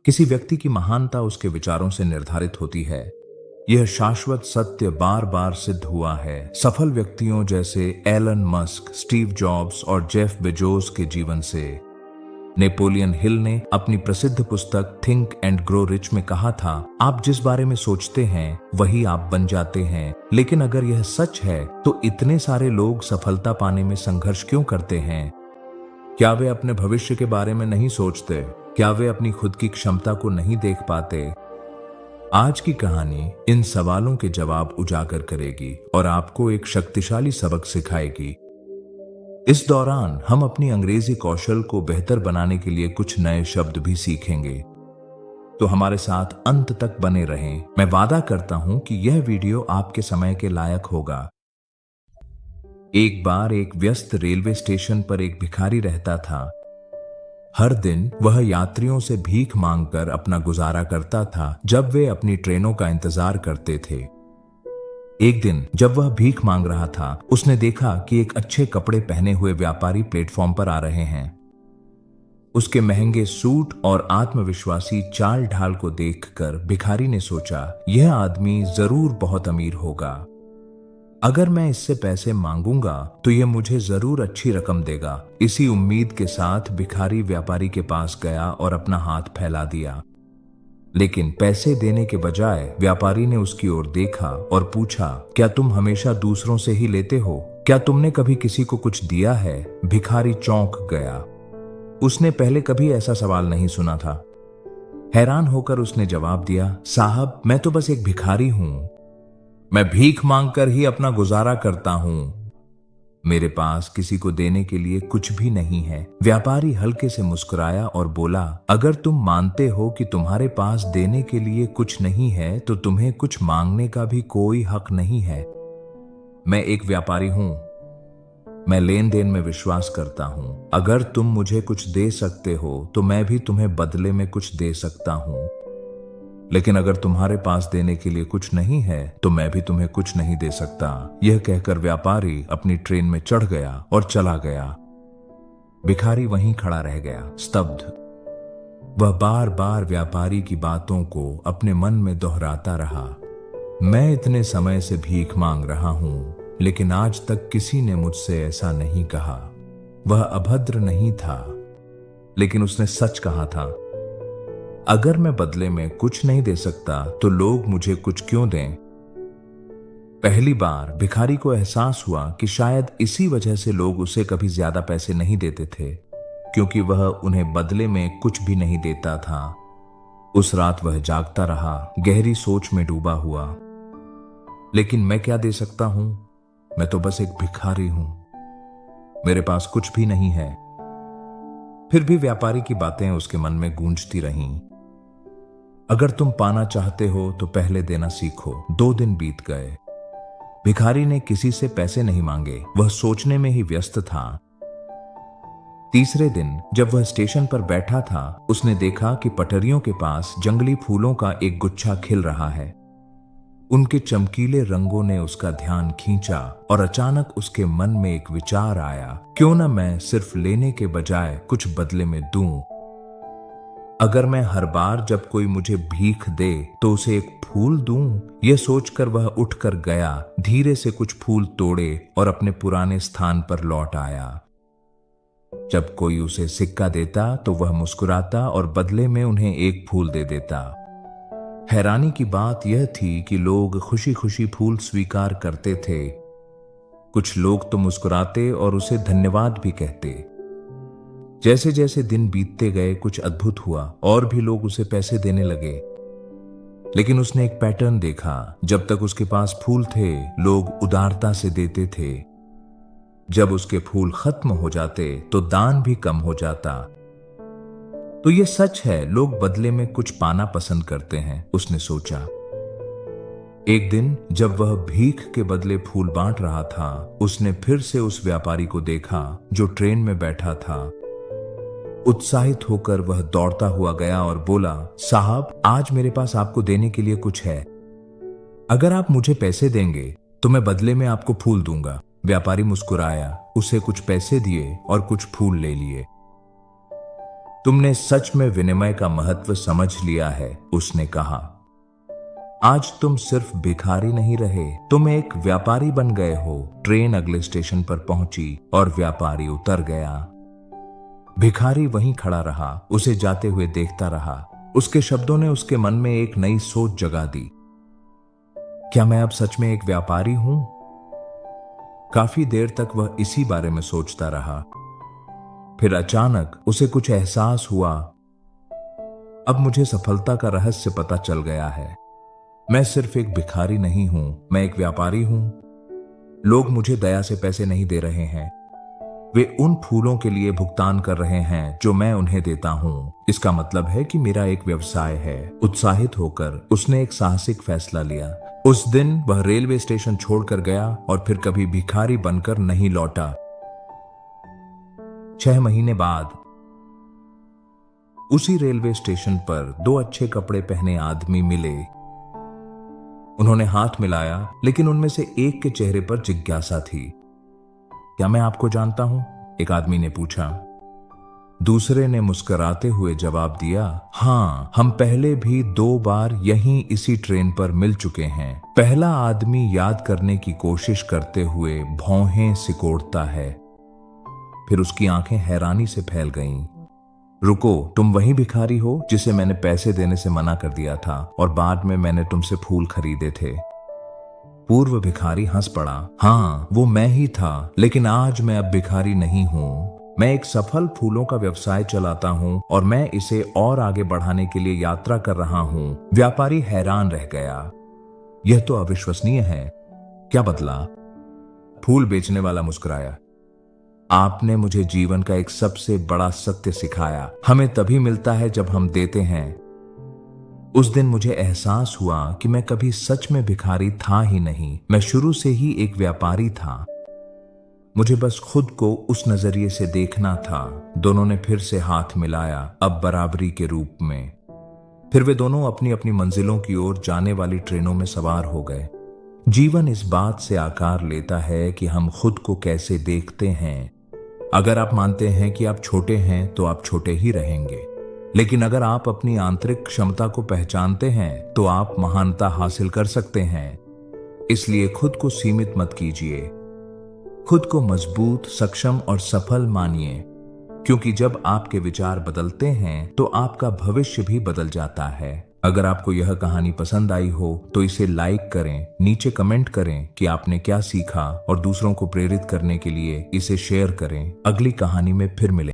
किसी व्यक्ति की महानता उसके विचारों से निर्धारित होती है। यह शाश्वत सत्य बार बार सिद्ध हुआ है। सफल व्यक्तियों जैसे एलन मस्क, स्टीव जॉब्स और जेफ बेजोस के जीवन से। नेपोलियन हिल ने अपनी प्रसिद्ध पुस्तक थिंक एंड ग्रो रिच में कहा था, आप जिस बारे में सोचते हैं वही आप बन जाते हैं। लेकिन अगर यह सच है तो इतने सारे लोग सफलता पाने में संघर्ष क्यों करते हैं? क्या वे अपने भविष्य के बारे में नहीं सोचते? क्या वे अपनी खुद की क्षमता को नहीं देख पाते? आज की कहानी इन सवालों के जवाब उजागर करेगी और आपको एक शक्तिशाली सबक सिखाएगी। इस दौरान हम अपनी अंग्रेजी कौशल को बेहतर बनाने के लिए कुछ नए शब्द भी सीखेंगे। तो हमारे साथ अंत तक बने रहें। मैं वादा करता हूं कि यह वीडियो आपके समय के लायक होगा। एक बार एक व्यस्त रेलवे स्टेशन पर एक भिखारी रहता था। हर दिन वह यात्रियों से भीख मांगकर अपना गुजारा करता था जब वे अपनी ट्रेनों का इंतजार करते थे। एक दिन जब वह भीख मांग रहा था, उसने देखा कि एक अच्छे कपड़े पहने हुए व्यापारी प्लेटफॉर्म पर आ रहे हैं। उसके महंगे सूट और आत्मविश्वासी चाल ढाल को देखकर भिखारी ने सोचा, यह आदमी जरूर बहुत अमीर होगा। अगर मैं इससे पैसे मांगूंगा तो यह मुझे जरूर अच्छी रकम देगा। इसी उम्मीद के साथ भिखारी व्यापारी के पास गया और अपना हाथ फैला दिया। लेकिन पैसे देने के बजाय व्यापारी ने उसकी ओर देखा और पूछा, क्या तुम हमेशा दूसरों से ही लेते हो? क्या तुमने कभी किसी को कुछ दिया है? भिखारी चौंक गया। उसने पहले कभी ऐसा सवाल नहीं सुना था। हैरान होकर उसने जवाब दिया, साहब, मैं तो बस एक भिखारी हूं। मैं भीख मांगकर ही अपना गुजारा करता हूं। मेरे पास किसी को देने के लिए कुछ भी नहीं है। व्यापारी हल्के से मुस्कुराया और बोला, अगर तुम मानते हो कि तुम्हारे पास देने के लिए कुछ नहीं है तो तुम्हें कुछ मांगने का भी कोई हक नहीं है। मैं एक व्यापारी हूं। मैं लेन देन में विश्वास करता हूं। अगर तुम मुझे कुछ दे सकते हो तो मैं भी तुम्हें बदले में कुछ दे सकता हूं। लेकिन अगर तुम्हारे पास देने के लिए कुछ नहीं है तो मैं भी तुम्हें कुछ नहीं दे सकता। यह कहकर व्यापारी अपनी ट्रेन में चढ़ गया और चला गया। भिखारी वहीं खड़ा रह गया, स्तब्ध। वह बार बार व्यापारी की बातों को अपने मन में दोहराता रहा। मैं इतने समय से भीख मांग रहा हूं, लेकिन आज तक किसी ने मुझसे ऐसा नहीं कहा। वह अभद्र नहीं था, लेकिन उसने सच कहा था। अगर मैं बदले में कुछ नहीं दे सकता तो लोग मुझे कुछ क्यों दें? पहली बार भिखारी को एहसास हुआ कि शायद इसी वजह से लोग उसे कभी ज्यादा पैसे नहीं देते थे, क्योंकि वह उन्हें बदले में कुछ भी नहीं देता था। उस रात वह जागता रहा, गहरी सोच में डूबा हुआ। लेकिन मैं क्या दे सकता हूं? मैं तो बस एक भिखारी हूं। मेरे पास कुछ भी नहीं है। फिर भी व्यापारी की बातें उसके मन में गूंजती रहीं। अगर तुम पाना चाहते हो तो पहले देना सीखो। 2 दिन बीत गए। भिखारी ने किसी से पैसे नहीं मांगे। वह सोचने में ही व्यस्त था। तीसरे दिन जब वह स्टेशन पर बैठा था, उसने देखा कि पटरियों के पास जंगली फूलों का एक गुच्छा खिल रहा है। उनके चमकीले रंगों ने उसका ध्यान खींचा और अचानक उसके मन में एक विचार आया, क्यों न मैं सिर्फ लेने के बजाय कुछ बदले में दूं। अगर मैं हर बार जब कोई मुझे भीख दे तो उसे एक फूल दूं। यह सोचकर वह उठकर गया, धीरे से कुछ फूल तोड़े और अपने पुराने स्थान पर लौट आया। जब कोई उसे सिक्का देता तो वह मुस्कुराता और बदले में उन्हें एक फूल दे देता। हैरानी की बात यह थी कि लोग खुशी खुशी फूल स्वीकार करते थे। कुछ लोग तो मुस्कुराते और उसे धन्यवाद भी कहते। जैसे जैसे दिन बीतते गए, कुछ अद्भुत हुआ और भी लोग उसे पैसे देने लगे। लेकिन उसने एक पैटर्न देखा, जब तक उसके पास फूल थे लोग उदारता से देते थे। जब उसके फूल खत्म हो जाते तो दान भी कम हो जाता। तो यह सच है, लोग बदले में कुछ पाना पसंद करते हैं, उसने सोचा। एक दिन जब वह भीख के बदले फूल बांट रहा था, उसने फिर से उस व्यापारी को देखा जो ट्रेन में बैठा था। उत्साहित होकर वह दौड़ता हुआ गया और बोला, साहब, आज मेरे पास आपको देने के लिए कुछ है। अगर आप मुझे पैसे देंगे तो मैं बदले में आपको फूल दूंगा। व्यापारी मुस्कुराया, उसे कुछ पैसे दिए और कुछ फूल ले लिए। तुमने सच में विनिमय का महत्व समझ लिया है, उसने कहा। आज तुम सिर्फ भिखारी नहीं रहे, तुम एक व्यापारी बन गए हो। ट्रेन अगले स्टेशन पर पहुंची और व्यापारी उतर गया। भिखारी वहीं खड़ा रहा, उसे जाते हुए देखता रहा। उसके शब्दों ने उसके मन में एक नई सोच जगा दी। क्या मैं अब सच में एक व्यापारी हूं? काफी देर तक वह इसी बारे में सोचता रहा। फिर अचानक उसे कुछ एहसास हुआ। अब मुझे सफलता का रहस्य पता चल गया है। मैं सिर्फ एक भिखारी नहीं हूं, मैं एक व्यापारी हूं। लोग मुझे दया से पैसे नहीं दे रहे हैं, वे उन फूलों के लिए भुगतान कर रहे हैं जो मैं उन्हें देता हूं। इसका मतलब है कि मेरा एक व्यवसाय है। उत्साहित होकर उसने एक साहसिक फैसला लिया। उस दिन वह रेलवे स्टेशन छोड़कर गया और फिर कभी भिखारी बनकर नहीं लौटा। 6 महीने बाद उसी रेलवे स्टेशन पर 2 अच्छे कपड़े पहने आदमी मिले। उन्होंने हाथ मिलाया, लेकिन उनमें से एक के चेहरे पर जिज्ञासा थी। क्या मैं आपको जानता हूं? एक आदमी ने पूछा। दूसरे ने मुस्कुराते हुए जवाब दिया, हाँ, हम पहले भी 2 बार यहीं इसी ट्रेन पर मिल चुके हैं। पहला आदमी याद करने की कोशिश करते हुए भौहें सिकोड़ता है। फिर उसकी आंखें हैरानी से फैल गईं। रुको, तुम वही भिखारी हो जिसे मैंने पैसे देने से मना कर दिया था और बाद में मैंने तुमसे फूल खरीदे थे। पूर्व भिखारी हंस पड़ा। हाँ, वो मैं ही था, लेकिन आज मैं अब भिखारी नहीं हूं। मैं एक सफल फूलों का व्यवसाय चलाता हूं और मैं इसे और आगे बढ़ाने के लिए यात्रा कर रहा हूं। व्यापारी हैरान रह गया। यह तो अविश्वसनीय है। क्या बदला? फूल बेचने वाला मुस्कुराया। आपने मुझे जीवन का एक सबसे बड़ा सत्य सिखाया। हमें तभी मिलता है जब हम देते हैं। उस दिन मुझे एहसास हुआ कि मैं कभी सच में भिखारी था ही नहीं, मैं शुरू से ही एक व्यापारी था। मुझे बस खुद को उस नजरिए से देखना था। दोनों ने फिर से हाथ मिलाया, अब बराबरी के रूप में। फिर वे दोनों अपनी अपनी मंजिलों की ओर जाने वाली ट्रेनों में सवार हो गए। जीवन इस बात से आकार लेता है कि हम खुद को कैसे देखते हैं। अगर आप मानते हैं कि आप छोटे हैं तो आप छोटे ही रहेंगे, लेकिन अगर आप अपनी आंतरिक क्षमता को पहचानते हैं तो आप महानता हासिल कर सकते हैं। इसलिए खुद को सीमित मत कीजिए। खुद को मजबूत, सक्षम और सफल मानिए, क्योंकि जब आपके विचार बदलते हैं तो आपका भविष्य भी बदल जाता है। अगर आपको यह कहानी पसंद आई हो तो इसे लाइक करें, नीचे कमेंट करें कि आपने क्या सीखा और दूसरों को प्रेरित करने के लिए इसे शेयर करें। अगली कहानी में फिर मिलें।